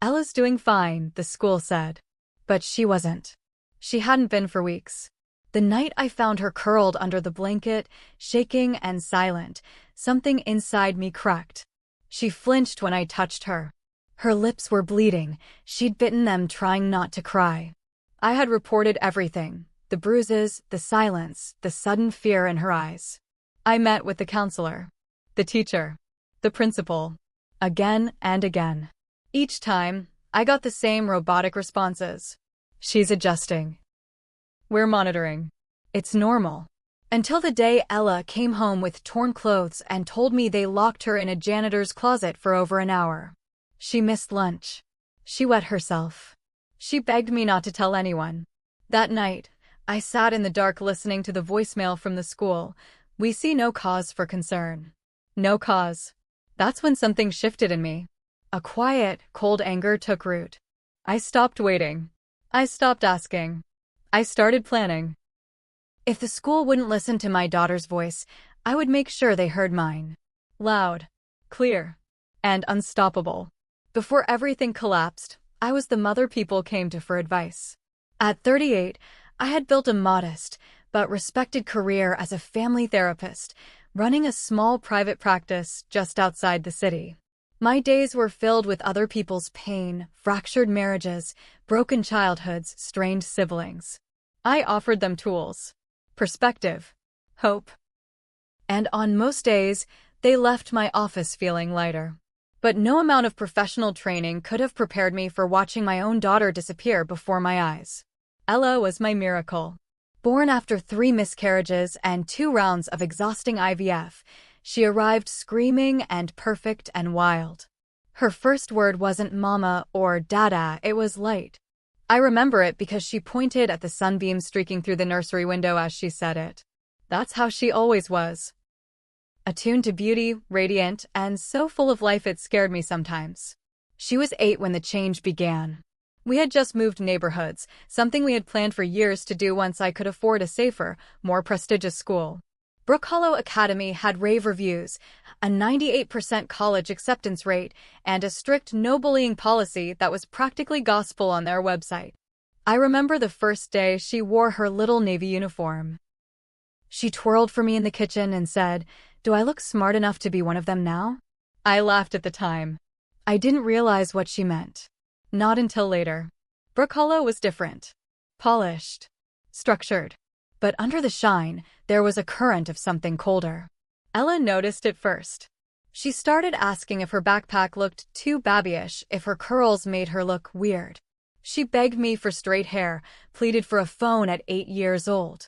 Ella's doing fine, the school said. But she wasn't. She hadn't been for weeks. The night I found her curled under the blanket, shaking and silent, something inside me cracked. She flinched when I touched her. Her lips were bleeding. She'd bitten them trying not to cry. I had reported everything, the bruises, the silence, the sudden fear in her eyes. I met with the counselor, the teacher, the principal, again and again. Each time, I got the same robotic responses. She's adjusting. We're monitoring. It's normal. Until the day Ella came home with torn clothes and told me they locked her in a janitor's closet for over an hour. She missed lunch. She wet herself. She begged me not to tell anyone. That night, I sat in the dark listening to the voicemail from the school. We see no cause for concern. No cause. That's when something shifted in me. A quiet, cold anger took root. I stopped waiting. I stopped asking. I started planning. If the school wouldn't listen to my daughter's voice, I would make sure they heard mine. Loud, clear, and unstoppable. Before everything collapsed, I was the mother people came to for advice. At 38, I had built a modest but respected career as a family therapist, running a small private practice just outside the city. My days were filled with other people's pain, fractured marriages, broken childhoods, strained siblings. I offered them tools, perspective, hope. And on most days, they left my office feeling lighter. But no amount of professional training could have prepared me for watching my own daughter disappear before my eyes. Ella was my miracle. Born after 3 miscarriages and 2 rounds of exhausting IVF, she arrived screaming and perfect and wild. Her first word wasn't mama or dada, it was light. I remember it because she pointed at the sunbeam streaking through the nursery window as she said it. That's how she always was. Attuned to beauty, radiant, and so full of life it scared me sometimes. She was 8 when the change began. We had just moved neighborhoods, something we had planned for years to do once I could afford a safer, more prestigious school. Brook Hollow Academy had rave reviews, a 98% college acceptance rate, and a strict no-bullying policy that was practically gospel on their website. I remember the first day she wore her little navy uniform. She twirled for me in the kitchen and said, "Do I look smart enough to be one of them now?" I laughed at the time. I didn't realize what she meant. Not until later. Brook Hollow was different. Polished. Structured. But under the shine, there was a current of something colder. Ella noticed it first. She started asking if her backpack looked too babyish, if her curls made her look weird. She begged me for straight hair, pleaded for a phone at 8 years old.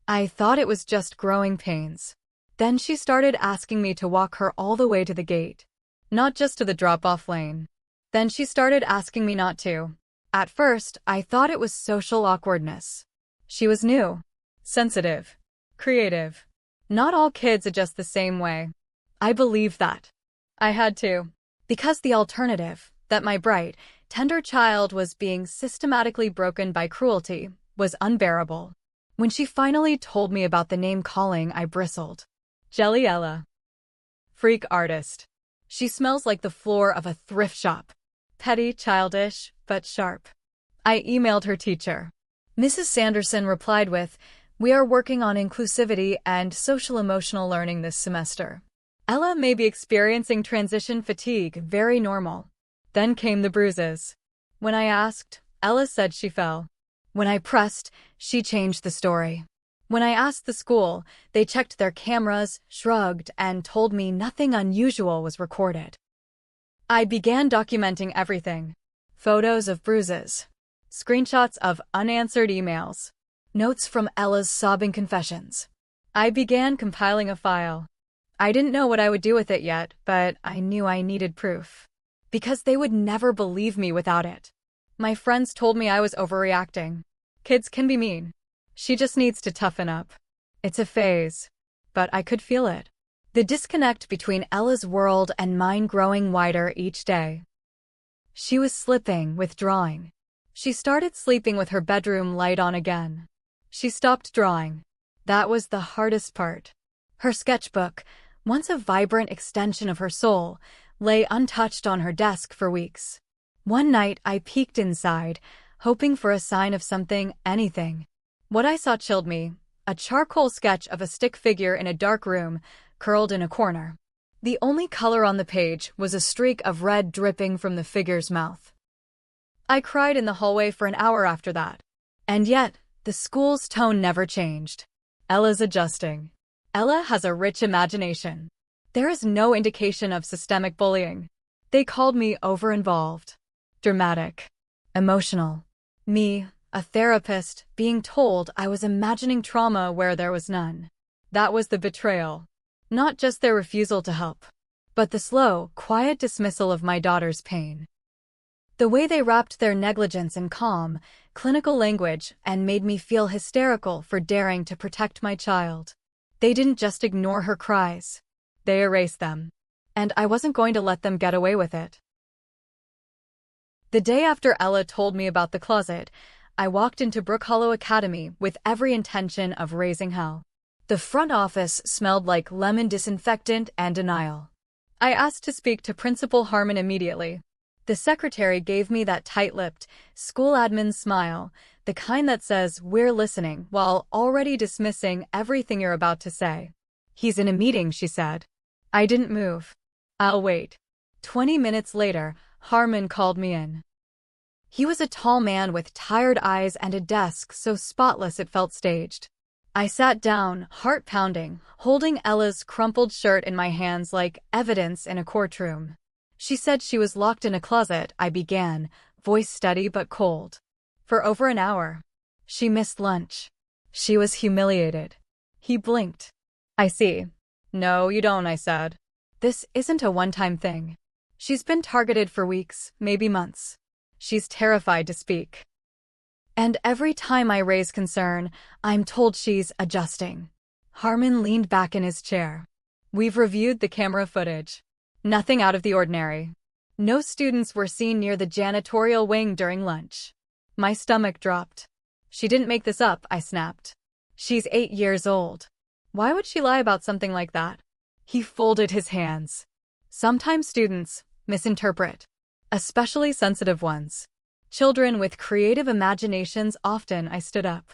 I thought it was just growing pains. Then she started asking me to walk her all the way to the gate. Not just to the drop-off lane. Then she started asking me not to. At first, I thought it was social awkwardness. She was new, sensitive, creative. Not all kids adjust the same way. I believed that. I had to. Because the alternative, that my bright, tender child was being systematically broken by cruelty, was unbearable. When she finally told me about the name calling, I bristled. Jelly Ella. Freak artist. She smells like the floor of a thrift shop. Petty, childish, but sharp. I emailed her teacher. Mrs. Sanderson replied with, "We are working on inclusivity and social-emotional learning this semester. Ella may be experiencing transition fatigue, very normal." Then came the bruises. When I asked, Ella said she fell. When I pressed, she changed the story. When I asked the school, they checked their cameras, shrugged, and told me nothing unusual was recorded. I began documenting everything. Photos of bruises. Screenshots of unanswered emails. Notes from Ella's sobbing confessions. I began compiling a file. I didn't know what I would do with it yet, but I knew I needed proof. Because they would never believe me without it. My friends told me I was overreacting. Kids can be mean. She just needs to toughen up. It's a phase. But I could feel it. The disconnect between Ella's world and mine growing wider each day. She was slipping, withdrawing. She started sleeping with her bedroom light on again. She stopped drawing. That was the hardest part. Her sketchbook, once a vibrant extension of her soul, lay untouched on her desk for weeks. One night, I peeked inside, hoping for a sign of something, anything. What I saw chilled me. A charcoal sketch of a stick figure in a dark room, curled in a corner. The only color on the page was a streak of red dripping from the figure's mouth. I cried in the hallway for an hour after that. And yet, the school's tone never changed. Ella's adjusting. Ella has a rich imagination. There is no indication of systemic bullying. They called me over-involved, dramatic, emotional. Me, a therapist, being told I was imagining trauma where there was none. That was the betrayal. Not just their refusal to help, but the slow, quiet dismissal of my daughter's pain. The way they wrapped their negligence in calm, clinical language and made me feel hysterical for daring to protect my child. They didn't just ignore her cries. They erased them. And I wasn't going to let them get away with it. The day after Ella told me about the closet, I walked into Brook Hollow Academy with every intention of raising hell. The front office smelled like lemon disinfectant and denial. I asked to speak to Principal Harmon immediately. The secretary gave me that tight-lipped, school admin smile, the kind that says, "We're listening," while already dismissing everything you're about to say. "He's in a meeting," she said. I didn't move. "I'll wait." 20 minutes later, Harmon called me in. He was a tall man with tired eyes and a desk so spotless it felt staged. I sat down, heart pounding, holding Ella's crumpled shirt in my hands like evidence in a courtroom. She said she was locked in a closet, I began, voice steady but cold. For over an hour. She missed lunch. She was humiliated. He blinked. "I see." "No, you don't," I said. "This isn't a one-time thing. She's been targeted for weeks, maybe months. She's terrified to speak. And every time I raise concern, I'm told she's adjusting." Harmon leaned back in his chair. "We've reviewed the camera footage. Nothing out of the ordinary. No students were seen near the janitorial wing during lunch." My stomach dropped. "She didn't make this up," I snapped. "She's 8 years old. Why would she lie about something like that?" He folded his hands. "Sometimes students misinterpret, especially sensitive ones. Children with creative imaginations often." I stood up.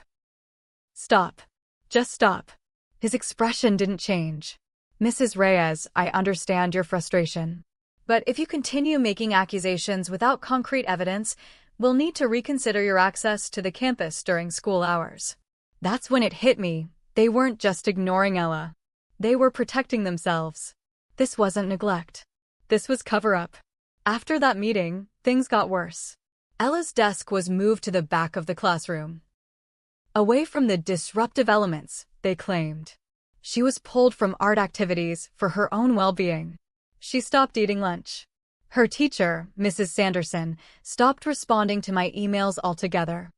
"Stop. Just stop." His expression didn't change. "Mrs. Reyes, I understand your frustration. But if you continue making accusations without concrete evidence, we'll need to reconsider your access to the campus during school hours." That's when it hit me. They weren't just ignoring Ella. They were protecting themselves. This wasn't neglect. This was cover-up. After that meeting, things got worse. Ella's desk was moved to the back of the classroom. Away from the disruptive elements, they claimed. She was pulled from art activities for her own well-being. She stopped eating lunch. Her teacher, Mrs. Sanderson, stopped responding to my emails altogether.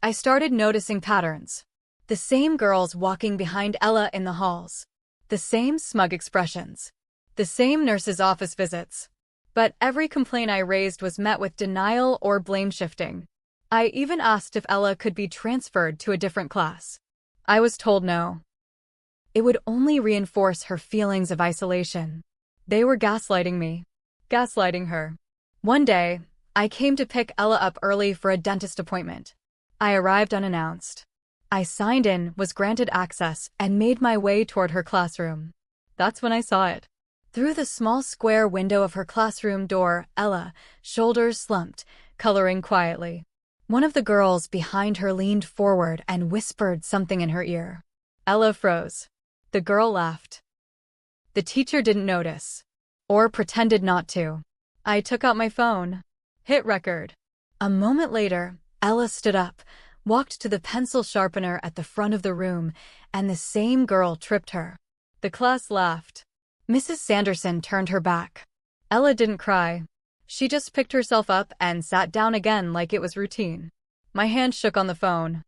I started noticing patterns. The same girls walking behind Ella in the halls. The same smug expressions. The same nurse's office visits. But every complaint I raised was met with denial or blame-shifting. I even asked if Ella could be transferred to a different class. I was told no. It would only reinforce her feelings of isolation. They were gaslighting me. Gaslighting her. One day, I came to pick Ella up early for a dentist appointment. I arrived unannounced. I signed in, was granted access, and made my way toward her classroom. That's when I saw it. Through the small square window of her classroom door, Ella, shoulders slumped, coloring quietly. One of the girls behind her leaned forward and whispered something in her ear. Ella froze. The girl laughed. The teacher didn't notice. Or pretended not to. I took out my phone. Hit record. A moment later, Ella stood up, walked to the pencil sharpener at the front of the room, and the same girl tripped her. The class laughed. Mrs. Sanderson turned her back. Ella didn't cry. She just picked herself up and sat down again like it was routine. My hand shook on the phone.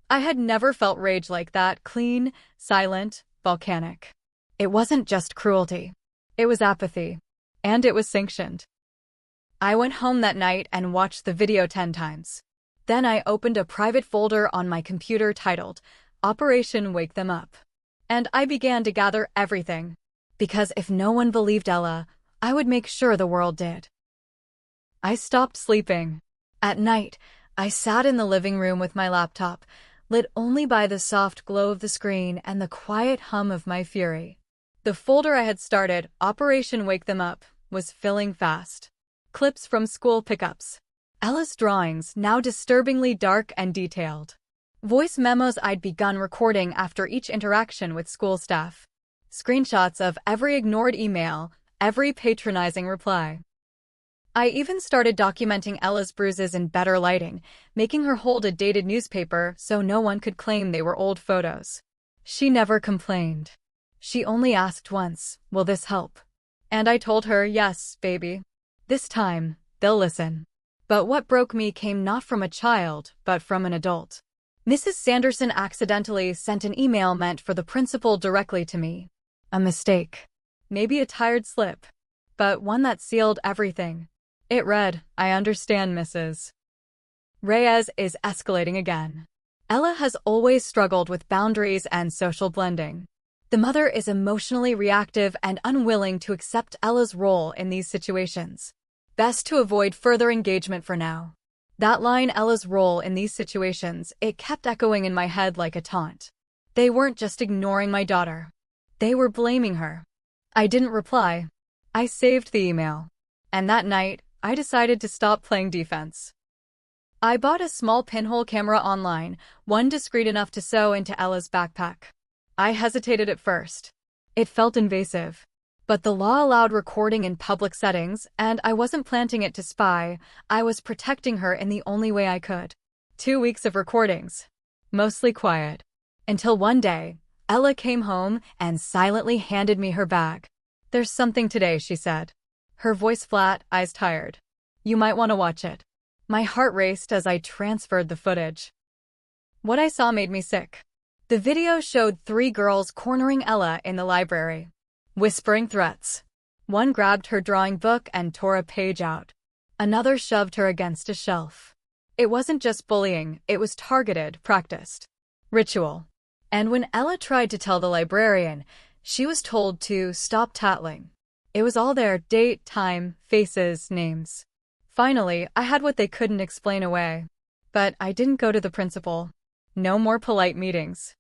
I had never felt rage like that, clean, silent, volcanic. It wasn't just cruelty. It was apathy. And it was sanctioned. I went home that night and watched the video 10 times. Then I opened a private folder on my computer titled, Operation Wake Them Up. And I began to gather everything. Because if no one believed Ella, I would make sure the world did. I stopped sleeping. At night, I sat in the living room with my laptop, lit only by the soft glow of the screen and the quiet hum of my fury. The folder I had started, Operation Wake Them Up, was filling fast. Clips from school pickups. Ella's drawings, now disturbingly dark and detailed. Voice memos I'd begun recording after each interaction with school staff. Screenshots of every ignored email, every patronizing reply. I even started documenting Ella's bruises in better lighting, making her hold a dated newspaper so no one could claim they were old photos. She never complained. She only asked once, "Will this help?" And I told her, "Yes, baby. This time, they'll listen." But what broke me came not from a child, but from an adult. Mrs. Sanderson accidentally sent an email meant for the principal directly to me. A mistake. Maybe a tired slip. But one that sealed everything. It read, "I understand, Mrs. Reyes is escalating again. Ella has always struggled with boundaries and social blending. The mother is emotionally reactive and unwilling to accept Ella's role in these situations. Best to avoid further engagement for now." That line, Ella's role in these situations, it kept echoing in my head like a taunt. They weren't just ignoring my daughter. They were blaming her. I didn't reply. I saved the email. And that night, I decided to stop playing defense. I bought a small pinhole camera online, one discreet enough to sew into Ella's backpack. I hesitated at first. It felt invasive. But the law allowed recording in public settings, and I wasn't planting it to spy. I was protecting her in the only way I could. 2 weeks of recordings. Mostly quiet. Until one day, Ella came home and silently handed me her bag. "There's something today," she said. Her voice flat, eyes tired. "You might want to watch it." My heart raced as I transferred the footage. What I saw made me sick. The video showed 3 girls cornering Ella in the library. Whispering threats. One grabbed her drawing book and tore a page out. Another shoved her against a shelf. It wasn't just bullying, it was targeted, practiced. Ritual. And when Ella tried to tell the librarian, she was told to stop tattling. It was all there: date, time, faces, names. Finally, I had what they couldn't explain away. But I didn't go to the principal. No more polite meetings.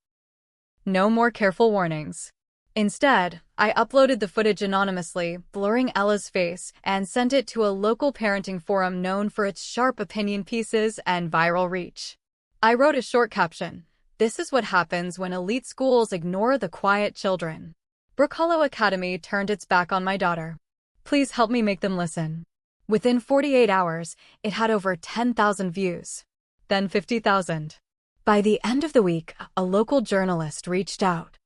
No more careful warnings. Instead, I uploaded the footage anonymously, blurring Ella's face, and sent it to a local parenting forum known for its sharp opinion pieces and viral reach. I wrote a short caption: "This is what happens when elite schools ignore the quiet children. Brook Hollow Academy turned its back on my daughter. Please help me make them listen." Within 48 hours, it had over 10,000 views. Then 50,000. By the end of the week, a local journalist reached out.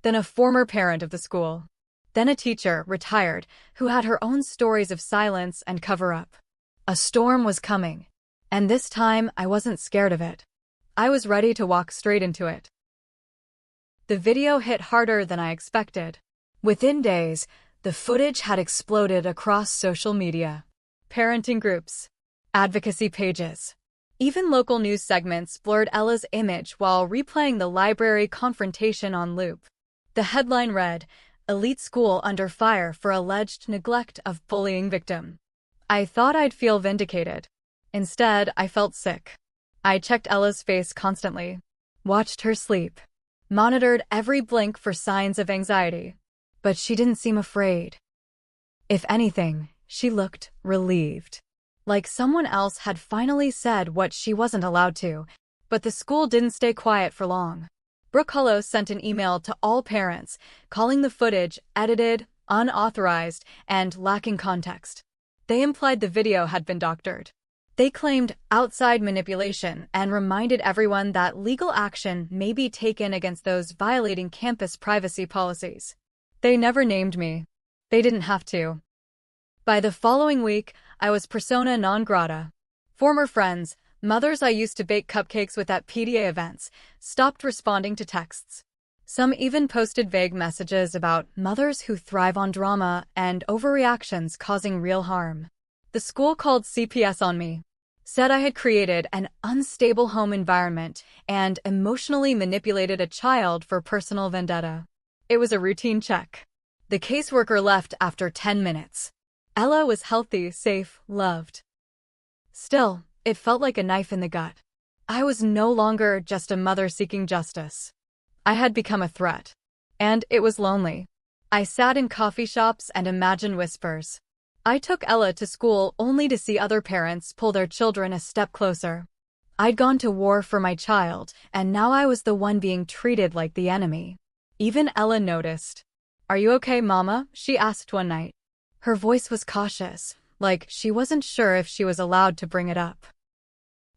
Then a former parent of the school. Then a teacher, retired, who had her own stories of silence and cover-up. A storm was coming. And this time, I wasn't scared of it. I was ready to walk straight into it. The video hit harder than I expected. Within days, the footage had exploded across social media. Parenting groups. Advocacy pages. Even local news segments blurred Ella's image while replaying the library confrontation on loop. The headline read, "Elite School Under Fire for Alleged Neglect of Bullying Victim." I thought I'd feel vindicated. Instead, I felt sick. I checked Ella's face constantly, watched her sleep, monitored every blink for signs of anxiety. But she didn't seem afraid. If anything, she looked relieved. Like someone else had finally said what she wasn't allowed to. But the school didn't stay quiet for long. Brook Hollow sent an email to all parents, calling the footage edited, unauthorized, and lacking context. They implied the video had been doctored. They claimed outside manipulation and reminded everyone that legal action may be taken against those violating campus privacy policies. They never named me. They didn't have to. By the following week, I was persona non grata. Former friends, mothers I used to bake cupcakes with at PTA events, stopped responding to texts. Some even posted vague messages about mothers who thrive on drama and overreactions causing real harm. The school called CPS on me, said I had created an unstable home environment and emotionally manipulated a child for personal vendetta. It was a routine check. The caseworker left after 10 minutes. Ella was healthy, safe, loved. Still, it felt like a knife in the gut. I was no longer just a mother seeking justice. I had become a threat. And it was lonely. I sat in coffee shops and imagined whispers. I took Ella to school only to see other parents pull their children a step closer. I'd gone to war for my child, and now I was the one being treated like the enemy. Even Ella noticed. "Are you okay, Mama?" she asked one night. Her voice was cautious, like she wasn't sure if she was allowed to bring it up.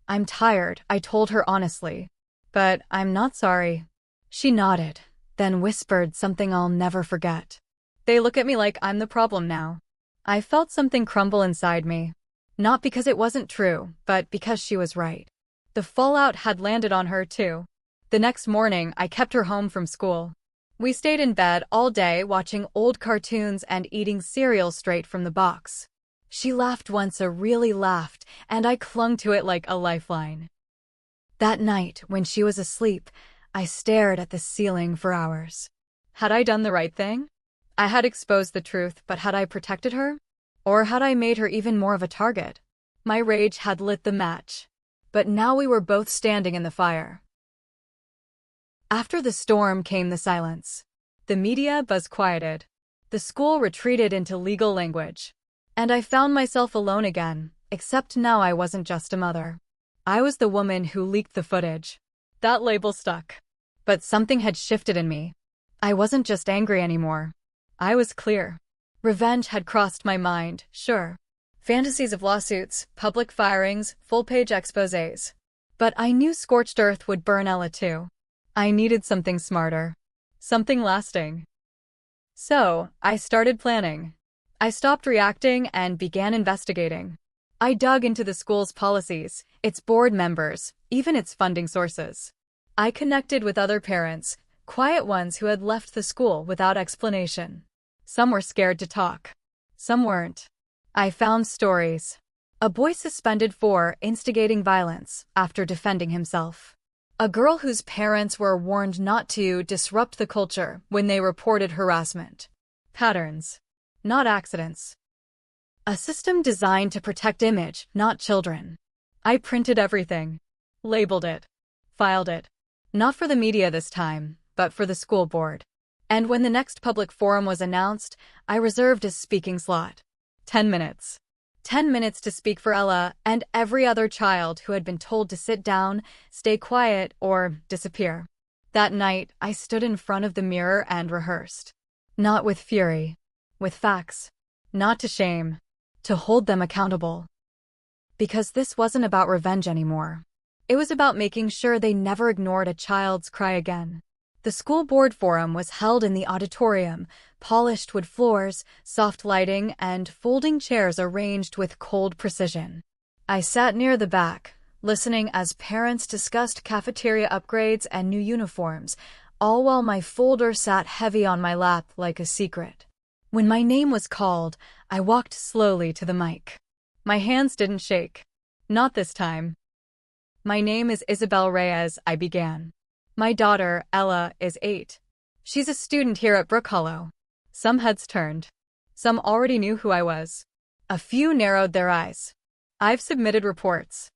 "I'm tired," I told her honestly. "But I'm not sorry." She nodded, then whispered something I'll never forget. "They look at me like I'm the problem now." I felt something crumble inside me. Not because it wasn't true, but because she was right. The fallout had landed on her too. The next morning, I kept her home from school. We stayed in bed all day watching old cartoons and eating cereal straight from the box. She laughed once, really laughed, and I clung to it like a lifeline. That night, when she was asleep, I stared at the ceiling for hours. Had I done the right thing? I had exposed the truth, but had I protected her? Or had I made her even more of a target? My rage had lit the match. But now we were both standing in the fire. After the storm came the silence. The media buzz quieted. The school retreated into legal language. And I found myself alone again, except now I wasn't just a mother. I was the woman who leaked the footage. That label stuck. But something had shifted in me. I wasn't just angry anymore. I was clear. Revenge had crossed my mind, sure. Fantasies of lawsuits, public firings, full-page exposés. But I knew scorched earth would burn Ella too. I needed something smarter. Something lasting. So, I started planning. I stopped reacting and began investigating. I dug into the school's policies, its board members, even its funding sources. I connected with other parents, quiet ones who had left the school without explanation. Some were scared to talk. Some weren't. I found stories. A boy suspended for instigating violence after defending himself. A girl whose parents were warned not to disrupt the culture when they reported harassment. Patterns, not accidents. A system designed to protect image, not children. I printed everything. Labeled it. Filed it. Not for the media this time, but for the school board. And when the next public forum was announced, I reserved a speaking slot. 10 minutes. 10 minutes to speak for Ella and every other child who had been told to sit down, stay quiet, or disappear. That night, I stood in front of the mirror and rehearsed. Not with fury. With facts. Not to shame. To hold them accountable. Because this wasn't about revenge anymore. It was about making sure they never ignored a child's cry again. The school board forum was held in the auditorium, polished wood floors, soft lighting, and folding chairs arranged with cold precision. I sat near the back, listening as parents discussed cafeteria upgrades and new uniforms, all while my folder sat heavy on my lap like a secret. When my name was called, I walked slowly to the mic. My hands didn't shake. Not this time. "My name is Isabel Reyes," I began. "My daughter, Ella, is 8. She's a student here at Brook Hollow." Some heads turned. Some already knew who I was. A few narrowed their eyes. "I've submitted reports.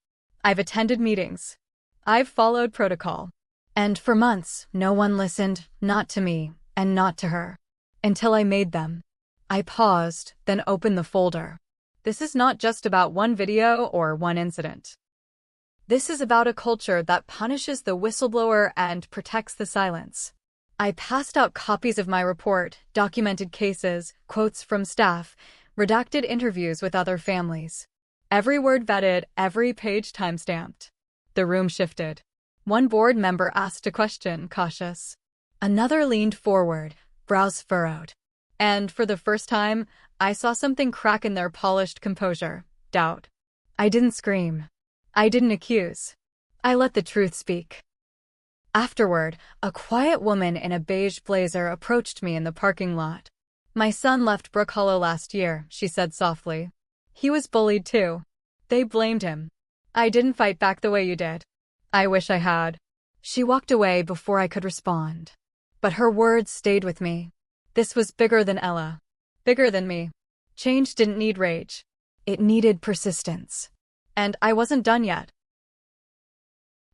I've attended meetings. I've followed protocol." And for months, no one listened, not to me, and not to her. Until I made them. I paused, then opened the folder. This is not just about one video or one incident. This is about a culture that punishes the whistleblower and protects the silence. I passed out copies of my report, documented cases, quotes from staff, redacted interviews with other families. Every word vetted, every page timestamped. The room shifted. One board member asked a question, cautious. Another leaned forward, brows furrowed. And for the first time, I saw something crack in their polished composure, doubt. I didn't scream. I didn't accuse. I let the truth speak. Afterward, a quiet woman in a beige blazer approached me in the parking lot. "My son left Brook Hollow last year," she said softly. "He was bullied too. They blamed him. I didn't fight back the way you did. I wish I had." She walked away before I could respond. But her words stayed with me. This was bigger than Ella. Bigger than me. Change didn't need rage. It needed persistence. And I wasn't done yet.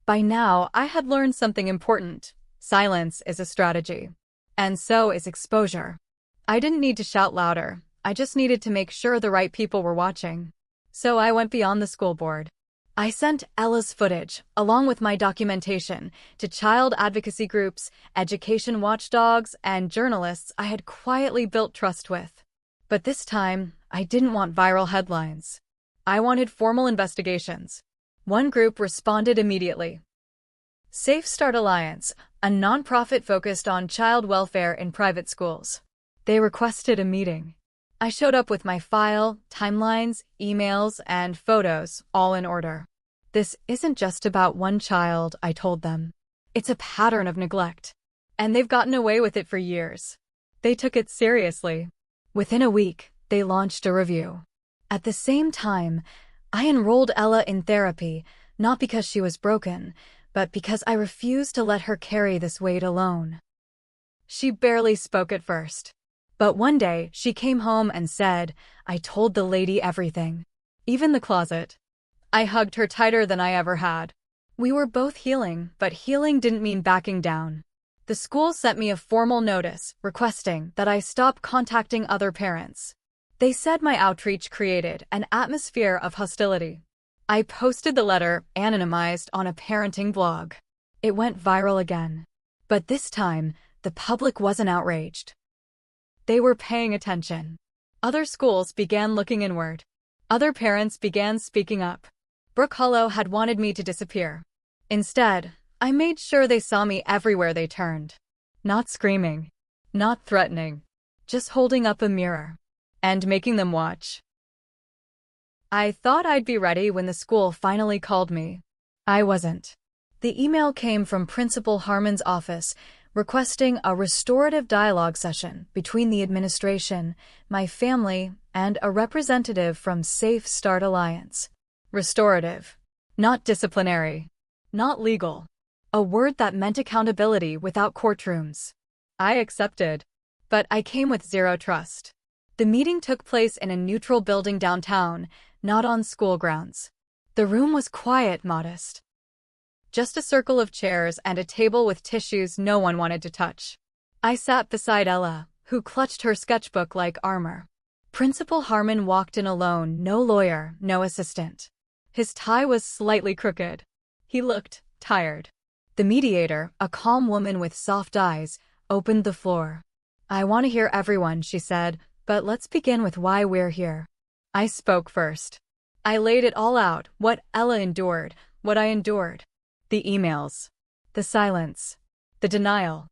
By now, I had learned something important. Silence is a strategy. And so is exposure. I didn't need to shout louder. I just needed to make sure the right people were watching. So I went beyond the school board. I sent Ella's footage, along with my documentation, to child advocacy groups, education watchdogs, and journalists I had quietly built trust with. But this time, I didn't want viral headlines. I wanted formal investigations. One group responded immediately. Safe Start Alliance, a nonprofit focused on child welfare in private schools. They requested a meeting. I showed up with my file, timelines, emails, and photos, all in order. This isn't just about one child, I told them. It's a pattern of neglect. And they've gotten away with it for years. They took it seriously. Within a week, they launched a review. At the same time, I enrolled Ella in therapy, not because she was broken, but because I refused to let her carry this weight alone. She barely spoke at first. But one day, she came home and said, I told the lady everything. Even the closet. I hugged her tighter than I ever had. We were both healing, but healing didn't mean backing down. The school sent me a formal notice, requesting that I stop contacting other parents. They said my outreach created an atmosphere of hostility. I posted the letter, anonymized, on a parenting blog. It went viral again. But this time, the public wasn't outraged. They were paying attention. Other schools began looking inward. Other parents began speaking up. Brook Hollow had wanted me to disappear. Instead, I made sure they saw me everywhere they turned. Not screaming. Not threatening. Just holding up a mirror. And making them watch. I thought I'd be ready when the school finally called me. I wasn't. The email came from Principal Harmon's office, requesting a restorative dialogue session between the administration, my family, and a representative from Safe Start Alliance. Restorative. Not disciplinary. Not legal. A word that meant accountability without courtrooms. I accepted. But I came with zero trust. The meeting took place in a neutral building downtown, not on school grounds. The room was quiet, modest. Just a circle of chairs and a table with tissues no one wanted to touch. I sat beside Ella, who clutched her sketchbook like armor. Principal Harmon walked in alone, no lawyer, no assistant. His tie was slightly crooked. He looked tired. The mediator, a calm woman with soft eyes, opened the floor. I want to hear everyone, she said, but let's begin with why we're here. I spoke first. I laid it all out, what Ella endured, what I endured. The emails. The silence. The denial.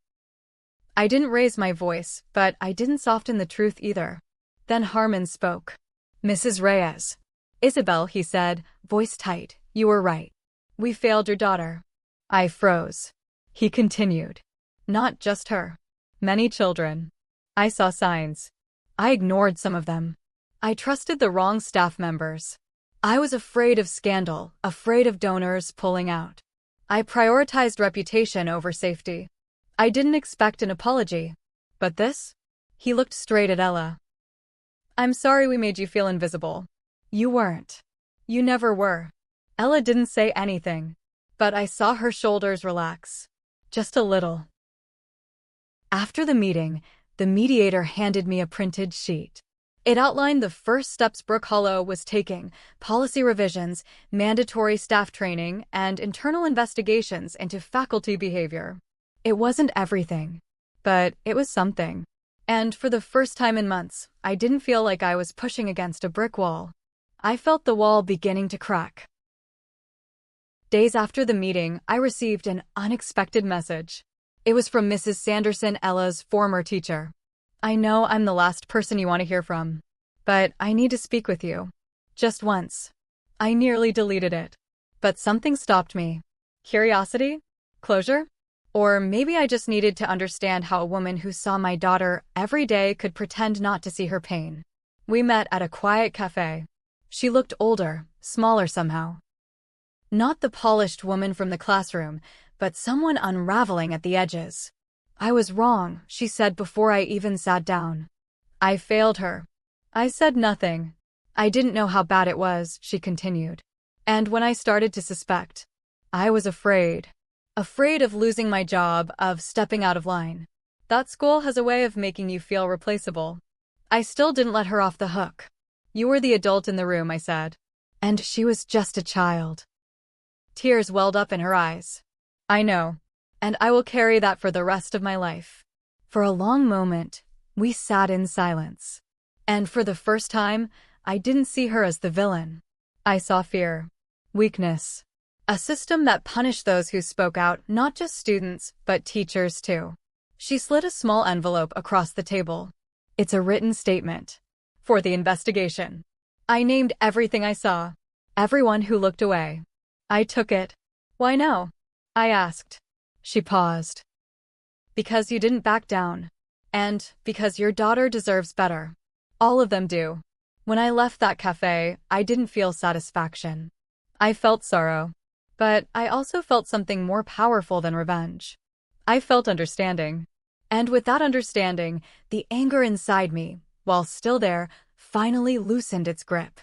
I didn't raise my voice, but I didn't soften the truth either. Then Harmon spoke. Mrs. Reyes. Isabel, he said, voice tight, you were right. We failed your daughter. I froze. He continued. Not just her. Many children. I saw signs. I ignored some of them. I trusted the wrong staff members. I was afraid of scandal, afraid of donors pulling out. I prioritized reputation over safety. I didn't expect an apology. But this? He looked straight at Ella. I'm sorry we made you feel invisible. You weren't. You never were. Ella didn't say anything. But I saw her shoulders relax. Just a little. After the meeting, the mediator handed me a printed sheet. It outlined the first steps Brook Hollow was taking: policy revisions, mandatory staff training, and internal investigations into faculty behavior. It wasn't everything, but it was something. And for the first time in months, I didn't feel like I was pushing against a brick wall. I felt the wall beginning to crack. Days after the meeting, I received an unexpected message. It was from Mrs. Sanderson, Ella's former teacher. I know I'm the last person you want to hear from, but I need to speak with you. Just once. I nearly deleted it. But something stopped me. Curiosity? Closure? Or maybe I just needed to understand how a woman who saw my daughter every day could pretend not to see her pain. We met at a quiet cafe. She looked older, smaller somehow. Not the polished woman from the classroom, but someone unraveling at the edges. I was wrong, she said before I even sat down. I failed her. I said nothing. I didn't know how bad it was, she continued. And when I started to suspect, I was afraid. Afraid of losing my job, of stepping out of line. That school has a way of making you feel replaceable. I still didn't let her off the hook. You were the adult in the room, I said. And she was just a child. Tears welled up in her eyes. I know. And I will carry that for the rest of my life. For a long moment, we sat in silence. And for the first time, I didn't see her as the villain. I saw fear. Weakness. A system that punished those who spoke out, not just students, but teachers too. She slid a small envelope across the table. It's a written statement. For the investigation. I named everything I saw. Everyone who looked away. I took it. Why no? I asked. She paused. Because you didn't back down. And because your daughter deserves better. All of them do. When I left that cafe, I didn't feel satisfaction. I felt sorrow. But I also felt something more powerful than revenge. I felt understanding. And with that understanding, the anger inside me, while still there, finally loosened its grip.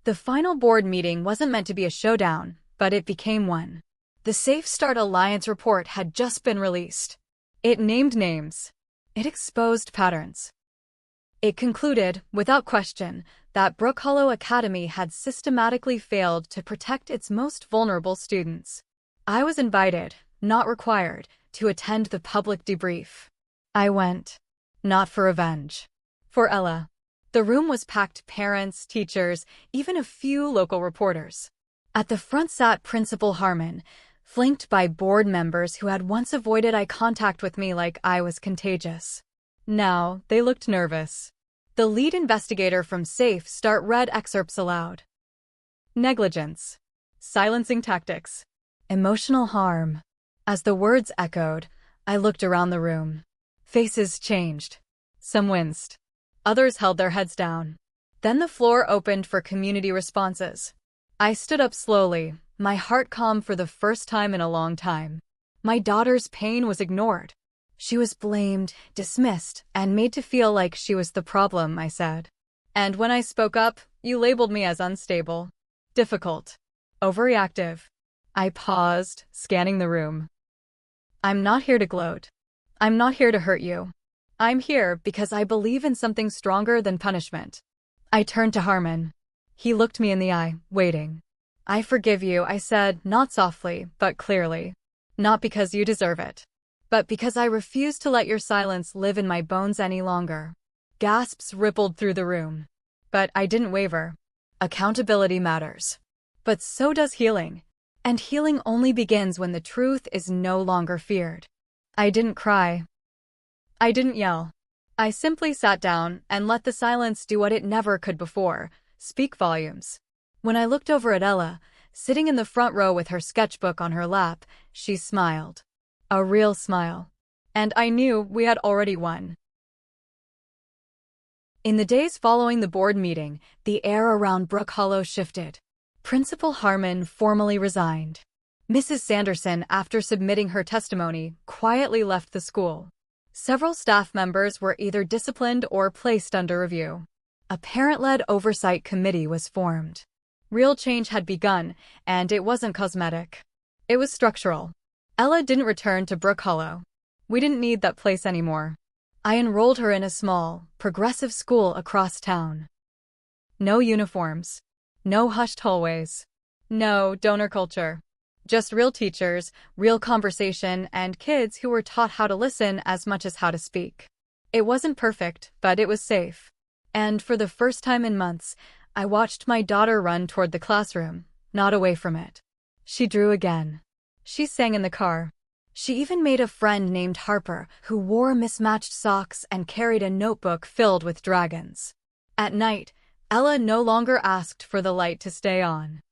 The final board meeting wasn't meant to be a showdown, but it became one. The Safe Start Alliance report had just been released. It named names. It exposed patterns. It concluded, without question, that Brook Hollow Academy had systematically failed to protect its most vulnerable students. I was invited, not required, to attend the public debrief. I went. Not for revenge. For Ella. The room was packed: parents, teachers, even a few local reporters. At the front sat Principal Harmon, flanked by board members who had once avoided eye contact with me like I was contagious. Now, they looked nervous. The lead investigator from Safe Start read excerpts aloud. Negligence. Silencing tactics. Emotional harm. As the words echoed, I looked around the room. Faces changed. Some winced. Others held their heads down. Then the floor opened for community responses. I stood up slowly, my heart calm for the first time in a long time. My daughter's pain was ignored. She was blamed, dismissed, and made to feel like she was the problem, I said. And when I spoke up, you labeled me as unstable, difficult, overreactive. I paused, scanning the room. I'm not here to gloat. I'm not here to hurt you. I'm here because I believe in something stronger than punishment. I turned to Harmon. He looked me in the eye, waiting. I forgive you, I said, not softly, but clearly. Not because you deserve it. But because I refuse to let your silence live in my bones any longer. Gasps rippled through the room. But I didn't waver. Accountability matters. But so does healing. And healing only begins when the truth is no longer feared. I didn't cry. I didn't yell. I simply sat down and let the silence do what it never could before, speak volumes. When I looked over at Ella, sitting in the front row with her sketchbook on her lap, she smiled. A real smile. And I knew we had already won. In the days following the board meeting, the air around Brook Hollow shifted. Principal Harmon formally resigned. Mrs. Sanderson, after submitting her testimony, quietly left the school. Several staff members were either disciplined or placed under review. A parent-led oversight committee was formed. Real change had begun, and it wasn't cosmetic. It was structural. Ella didn't return to Brook Hollow. We didn't need that place anymore. I enrolled her in a small, progressive school across town. No uniforms. No hushed hallways. No donor culture. Just real teachers, real conversation, and kids who were taught how to listen as much as how to speak. It wasn't perfect, but it was safe. And for the first time in months, I watched my daughter run toward the classroom, not away from it. She drew again. She sang in the car. She even made a friend named Harper who wore mismatched socks and carried a notebook filled with dragons. At night, Ella no longer asked for the light to stay on.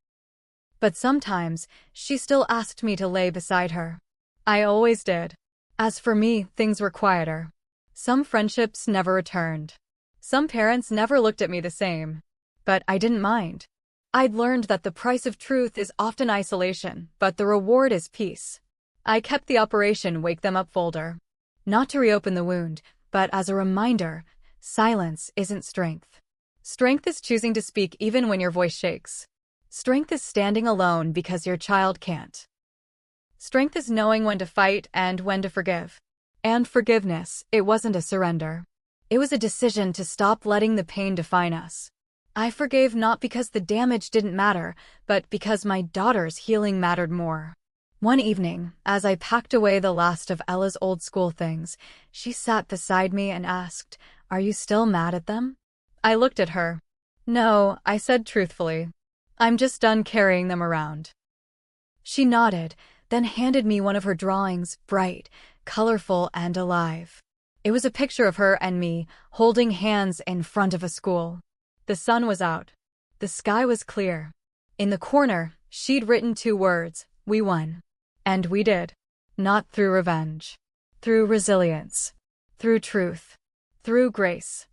But sometimes, she still asked me to lay beside her. I always did. As for me, things were quieter. Some friendships never returned. Some parents never looked at me the same. But I didn't mind. I'd learned that the price of truth is often isolation, but the reward is peace. I kept the Operation Wake Them Up folder. Not to reopen the wound, but as a reminder, silence isn't strength. Strength is choosing to speak even when your voice shakes. Strength is standing alone because your child can't. Strength is knowing when to fight and when to forgive. And forgiveness, it wasn't a surrender. It was a decision to stop letting the pain define us. I forgave not because the damage didn't matter, but because my daughter's healing mattered more. One evening, as I packed away the last of Ella's old school things, she sat beside me and asked, "Are you still mad at them?" I looked at her. "No," I said truthfully. "I'm just done carrying them around." She nodded, then handed me one of her drawings, bright, colorful, and alive. It was a picture of her and me, holding hands in front of a school. The sun was out. The sky was clear. In the corner, she'd written 2 words, "We won." And we did. Not through revenge. Through resilience. Through truth. Through grace.